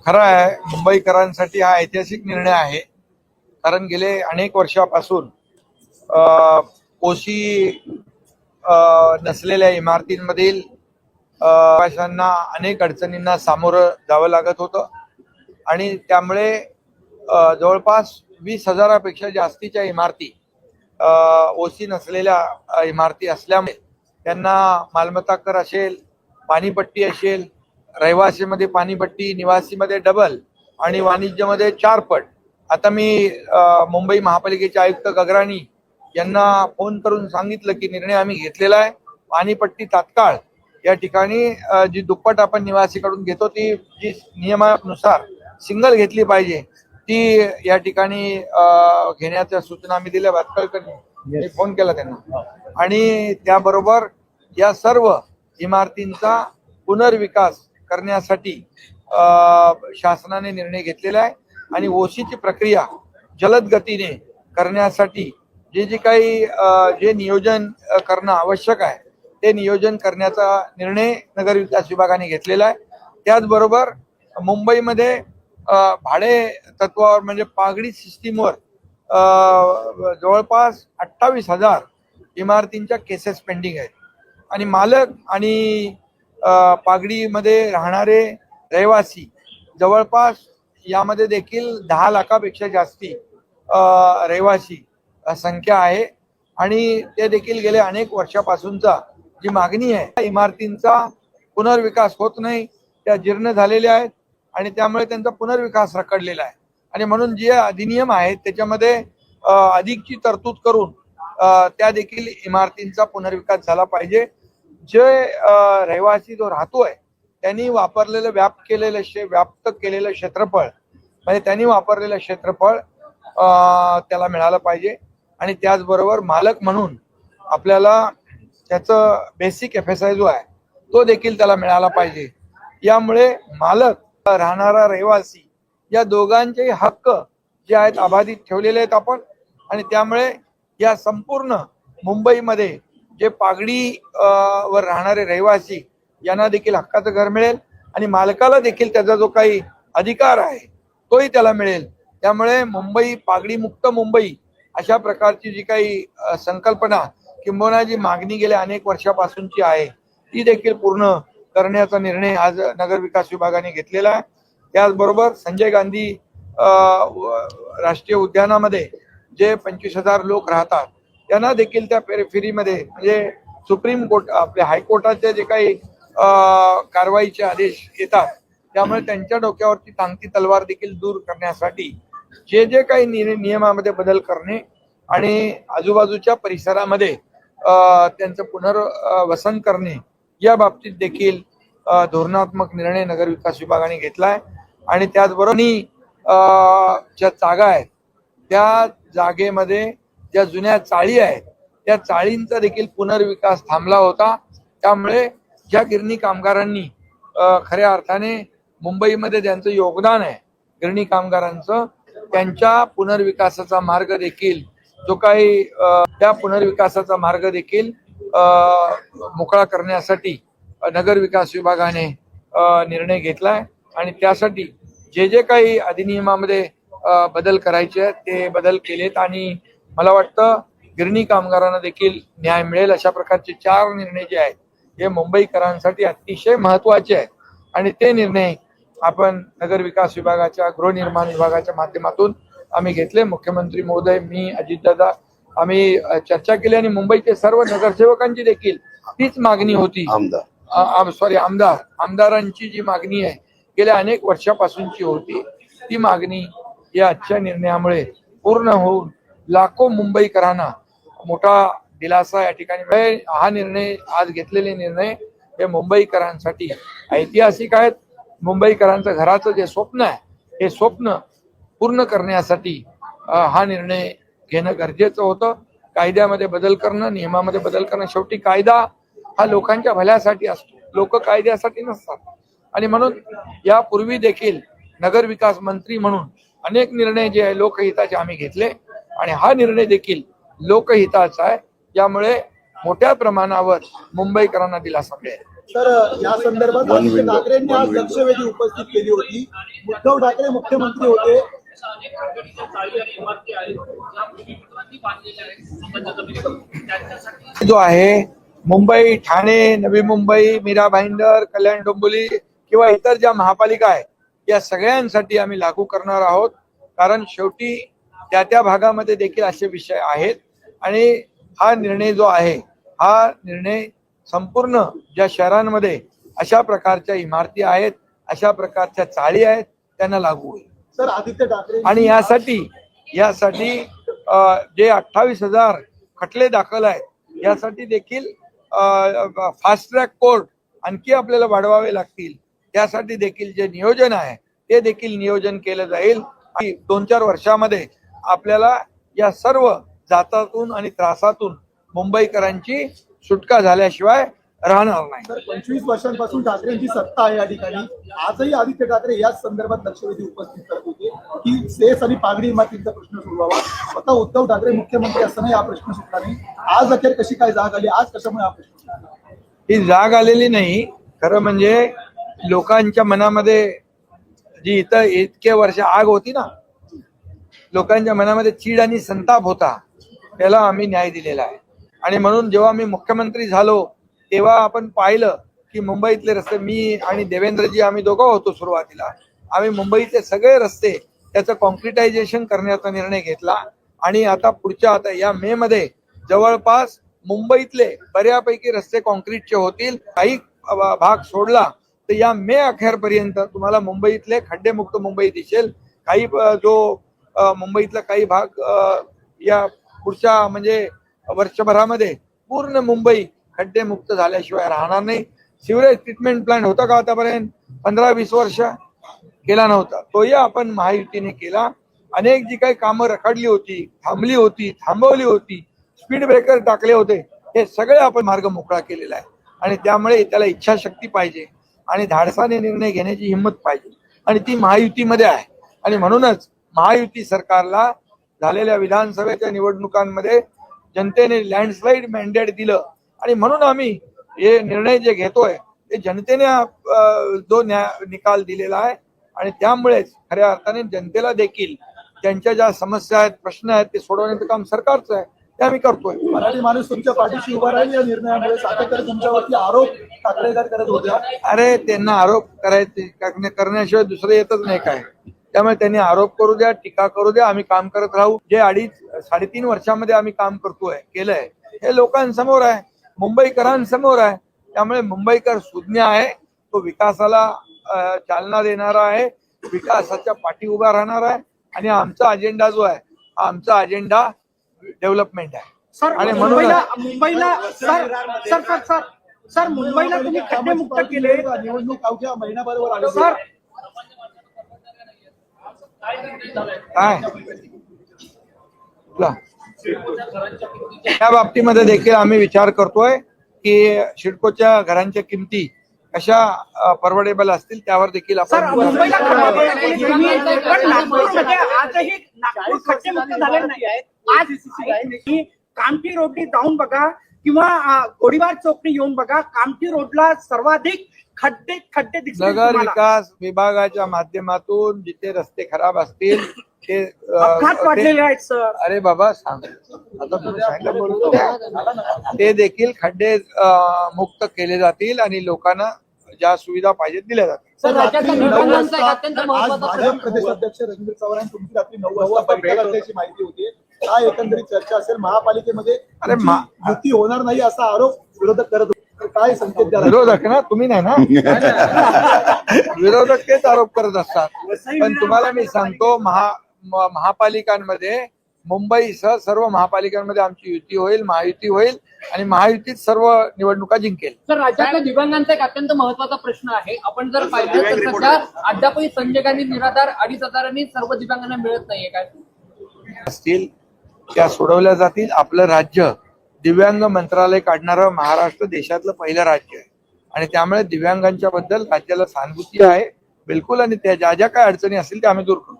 खरं आहे, मुंबईकरांसाठी हा ऐतिहासिक निर्णय आहे. कारण गेले अनेक वर्षापासून ओशी नसलेल्या इमारतींमधील प्रवाशांना अनेक अडचणींना सामोरं जावं लागत होतं आणि त्यामुळे जवळपास 20,000पेक्षा जास्तीच्या इमारती ओशी नसलेल्या इमारती असल्यामुळे त्यांना मालमत्ता कर असेल, पाणीपट्टी असेल, रहिवासीमध्ये पाणीपट्टी, निवासीमध्ये डबल आणि वाणिज्यमध्ये 4 पट. आता मी मुंबई महापालिकेचे आयुक्त गगराणी यांना फोन करून सांगितलं की निर्णय आम्ही घेतलेला आहे. पाणीपट्टी तात्काळ या ठिकाणी जी दुप्पट आपण निवासीकडून घेतो ती जी नियमानुसार सिंगल घेतली पाहिजे ती या ठिकाणी घेण्याच्या सूचना मी दिल्या. मी फोन केला त्यांना आणि त्याबरोबर या सर्व इमारतींचा पुनर्विकास करण्यासाठी शासनाने निर्णय घेतलेला आहे आणि ओशीची प्रक्रिया जलद गतीने करण्यासाठी जे काही जे नियोजन करणं आवश्यक आहे ते नियोजन करण्याचा निर्णय नगर विकास विभागाने घेतलेला आहे. त्याचबरोबर मुंबईमध्ये भाडे तत्वावर म्हणजे पागडी सिस्टीमवर जवळपास 28,000 इमारतींच्या केसेस पेंडिंग आहेत आणि मालक आणि पागडीमध्ये राहणारे रहिवासी जवळपास यामध्ये देखील 10 लाखापेक्षा जास्ती रहिवासी संख्या आहे आणि ते देखील गेले अनेक वर्षापासूनचा जी मागणी आहे इमारतींचा पुनर्विकास होत नाही, त्या जीर्ण झालेल्या आहेत आणि त्यामुळे त्यांचा पुनर्विकास रखडलेला आहे आणि म्हणून जे अधिनियम आहेत त्याच्यामध्ये अधिकची तरतूद करून त्या देखील इमारतींचा पुनर्विकास झाला पाहिजे. जे रहिवासी जो राहतोय त्यांनी वापरलेलं व्याप्त केलेलं क्षेत्रफळ म्हणजे त्यांनी वापरलेलं क्षेत्रफळ त्याला मिळालं पाहिजे आणि त्याचबरोबर मालक म्हणून आपल्याला त्याचं बेसिक FSI जो आहे तो देखील त्याला मिळाला पाहिजे. यामुळे मालक राहणारा रहिवासी या दोघांचे हक्क जे आहेत अबाधित ठेवलेले आहेत आपण आणि त्यामुळे या संपूर्ण मुंबईमध्ये जे पागडी वर राहणारे रहिवासी यांना देखील हक्काचं घर मिळेल आणि मालकाला देखील त्याचा जो काही अधिकार आहे तोही त्याला मिळेल. त्यामुळे मुंबई पागडी मुक्त मुंबई अशा प्रकारची जी काही संकल्पना किंबहुना जी मागणी गेल्या अनेक वर्षापासूनची आहे ती देखील पूर्ण करण्याचा निर्णय आज नगर विकास विभागाने घेतलेला आहे. त्याचबरोबर संजय गांधी राष्ट्रीय उद्यानामध्ये जे 25,000 लोक राहतात त्यांना देखील त्या फेरीमध्ये म्हणजे सुप्रीम कोर्ट आपल्या हायकोर्टाचे जे काही कारवाईचे आदेश येतात त्यामुळे त्यांच्या डोक्यावरती टांगती तलवार देखील दूर करण्यासाठी जे काही नियमामध्ये बदल करणे आणि आजूबाजूच्या परिसरामध्ये त्यांचं पुनर्वसन करणे या बाबतीत देखील धोरणात्मक निर्णय नगर विकास विभागाने घेतला आहे आणि त्याचबरोबर ज्या जागा आहेत त्या जागेमध्ये ज्या जुन्या चाळी आहेत त्या चाळींचा देखील पुनर्विकास थांबला होता. त्यामुळे ज्या गिरणी कामगारांनी खऱ्या अर्थाने मुंबईमध्ये ज्यांचं योगदान आहे गिरणी कामगारांचं त्यांच्या पुनर्विकासाचा मार्ग देखील जो काही त्या पुनर्विकासाचा मार्ग देखील मोकळा करण्यासाठी नगर विकास विभागाने निर्णय घेतलाय आणि त्यासाठी जे काही अधिनियमामध्ये बदल करायचे आहेत ते बदल केलेत आणि मला वाटतं गिरणी कामगारांना देखील न्याय मिळेल अशा प्रकारचे 4 निर्णय जे आहेत हे मुंबईकरांसाठी अतिशय महत्वाचे आहेत आणि ते निर्णय आपण नगर विकास विभागाच्या गृहनिर्माण विभागाच्या माध्यमातून आम्ही घेतले. मुख्यमंत्री महोदय, मी, अजितदादा आम्ही चर्चा केली आणि मुंबईचे सर्व नगरसेवकांची देखील तीच मागणी होती. आमदारांची जी मागणी आहे गेल्या अनेक वर्षापासूनची होती ती मागणी या आजच्या निर्णयामुळे पूर्ण होऊन लाखो मुंबईकरांना मोठा दिलासा या ठिकाणी. हा निर्णय आज घेतलेले निर्णय हे मुंबईकरांसाठी ऐतिहासिक आहेत. मुंबईकरांचं घराचं जे स्वप्न आहे हे स्वप्न पूर्ण करण्यासाठी हा निर्णय घेणं गरजेचं होतं. कायद्यामध्ये बदल करणं, नियमामध्ये बदल करणं, शेवटी कायदा हा लोकांच्या भल्यासाठी असतो, लोक कायद्यासाठी नसतात आणि म्हणून यापूर्वी देखील नगर विकास मंत्री म्हणून अनेक निर्णय जे आहे लोकहिताचे आम्ही घेतले आणि हा निर्णय देखील लोकहिताचा आहे. यामुळे मोठ्या प्रमाणावर मुंबईकरांना दिलासा मिळेल. तर या संदर्भात आदित्य ठाकरेंनी आज लक्षवेधी उपस्थित केली होती. उद्धव ठाकरे मुख्यमंत्री होते. जो आहे मुंबई, ठाणे, नवी मुंबई, मीरा भाईंदर, कल्याण डोंबिवली किंवा इतर ज्या महापालिका आहे या सगळ्यांसाठी आम्ही लागू करणार आहोत. कारण शेवटी त्या त्या भागामध्ये देखील असे विषय आहेत आणि हा निर्णय जो आहे हा निर्णय संपूर्ण ज्या शहरांमध्ये अशा प्रकारच्या इमारती आहेत, अशा प्रकारच्या चाळी आहेत त्यांना लागू होईल. सर आदित्य ठाकरे आणि यासाठी जे 28,000 खटले दाखल आहेत यासाठी देखील फास्ट ट्रॅक कोर्ट आणखी आपल्याला वाढवावे लागतील. त्यासाठी देखील जे नियोजन आहे ते देखील नियोजन केलं जाईल. 2-4 वर्षामध्ये आपल्याला या सर्व जातातून आणि त्रासातून मुंबईकरांची सुटका झाल्याशिवाय राहणार नाही. सर 25 वर्षांपासून ठाकरेंची सत्ता आहे या ठिकाणी. आजही आदित्य ठाकरे याच संदर्भात लक्षवेधी उपस्थित करत होते की सेस आणि पागडी इमारतींचा प्रश्न सोडवावा. स्वतः उद्धव ठाकरे मुख्यमंत्री असताना हा प्रश्न सुटला नाही. आज अखेर कशी काय जाग आली? आज कशामुळे हा प्रश्न सुटला? ही जाग आलेली नाही. खरं म्हणजे लोकांच्या मनामध्ये जी इथं इतके वर्ष आग होती ना, लोकांच्या मनामध्ये चीड आणि संताप होता, त्याला आम्ही न्याय दिलेला आहे. आणि म्हणून जेव्हा मी मुख्यमंत्री झालो तेव्हा आपण पाहिलं की मुंबईतले रस्ते, मी आणि देवेंद्रजी आम्ही दोघं होतो सुरुवातीला, आम्ही मुंबईचे सगळे रस्ते त्याचं कॉन्क्रिटायझेशन करण्याचा निर्णय घेतला. आणि आता या मे मध्ये जवळपास मुंबईतले बऱ्यापैकी रस्ते कॉन्क्रीटचे होतील. काही भाग सोडला तर या मे अखेरपर्यंत तुम्हाला मुंबईतले खड्डेमुक्त मुंबई दिसेल. मुंबईतला काही भाग या पुढच्या म्हणजे वर्षभरामध्ये पूर्ण मुंबई खड्डेमुक्त झाल्याशिवाय राहणार नाही. सिवरेज ट्रीटमेंट प्लांट होता का आतापर्यंत? 15-20 वर्ष केला नव्हता. तोही आपण महायुतीने केला. अनेक जी काही कामं रखडली होती, थांबवली होती, स्पीड ब्रेकर टाकले होते, हे सगळे आपण मार्ग मोकळा केलेला आहे. आणि त्यामुळे त्याला इच्छाशक्ती पाहिजे आणि धाडसाने निर्णय घेण्याची हिंमत पाहिजे आणि ती महायुतीमध्ये आहे. आणि म्हणूनच महायुती सरकारला झालेल्या विधानसभेच्या निवडणुकांमध्ये जनतेने लँडस्लाईड मॅन्डेट दिलं आणि म्हणून आम्ही हे निर्णय जे घेतोय ते जनतेने जो निकाल दिलेला आहे. आणि त्यामुळेच खऱ्या अर्थाने जनतेला देखील त्यांच्या ज्या समस्या आहेत, प्रश्न आहेत ते सोडवण्याचं काम सरकारचं आहे, ते आम्ही करतोय. मराठी माणूस तुमच्या पाठीशी उभा राहील या निर्णयामुळे. सातत्याने तुमच्यावरती आरोप ठाकरेकर करत होत्या. अरे त्यांना आरोप करण्याशिवाय दुसरं येतच नाही काय. त्यामुळे त्यांनी आरोप करू द्या, टीका करू द्या, आम्ही काम करत राहू. जे 2.5-3.5 वर्षामध्ये आम्ही काम केलंय हे लोकांसमोर आहे, मुंबईकरांसमोर आहे. त्यामुळे मुंबईकर सुज्ञ आहे, तो विकासाला चालना देणारा आहे, विकासाच्या पाठी उभा राहणार आहे. आणि आमचा अजेंडा जो आहे, आमचा अजेंडा डेव्हलपमेंट आहे. आणि म्हणून मुंबईला सर मुंबईला तुम्ही खड्डेमुक्त केले. निवडणूक अवघ्या महिनाभरावर आली. सर काय या बाबतीमध्ये देखील आम्ही विचार करतोय की सिडकोच्या घरांच्या किमती कशा परवडेबल असतील त्यावर देखील आपण मुंबईला पण नागपूरमध्ये आजही नागपूर खड्डेमुक्त झाले नाही आहेत. आज कामठी रोडनी जाऊन बघा किंवा गोडीबार चौकनी येऊन बघा, कामठी रोडला सर्वाधिक खड्डे दिसतील. नगर विकास विभागाच्या माध्यमातून जिथे रस्ते खराब असतील ते अपघात वाढलेले आहेत सर. अरे बाबा सांग, आता तुम्ही सांगितलं बरोबर, ते देखील खड्डे मुक्त केले जातील आणि लोकांना ज्या सुविधा पाहिजेत दिल्या जातील. आज भाजप प्रदेश अध्यक्ष रणजित चव्हाण यांनी तुमची रात्री 9 वाजता बैठक असल्याची माहिती होती. काय एकंदरीत चर्चा असेल? महापालिकेमध्ये युती होणार नाही असा आरोप विरोधक करत होते. काय संकेत द्या? विरोधक ना, तुम्ही नाही ना. विरोधक तेच आरोप करत असतात. पण तुम्हाला मी सांगतो, महापालिकांमध्ये मुंबईसह सर्व महापालिकांमध्ये आमची युती होईल, महायुती होईल आणि महायुतीत सर्व निवडणुका जिंकेल. तर राज्यातल्या दिव्यांगांचा एक अत्यंत महत्वाचा प्रश्न आहे. आपण जर पाहिलं तर सध्या अद्यापही संजय गांधी निराधार 2,500 सर्व दिव्यांगांना मिळत नाहीये. काय असतील त्या सोडवल्या जातील. आपलं राज्य दिव्यांग मंत्रालय काढणारं महाराष्ट्र देशातलं पहिलं राज्य आहे आणि त्यामुळे दिव्यांगांच्या बद्दल राज्याला सहानुभूती आहे बिलकुल. आणि त्या ज्या ज्या काय अडचणी असतील त्या आम्ही दूर करू.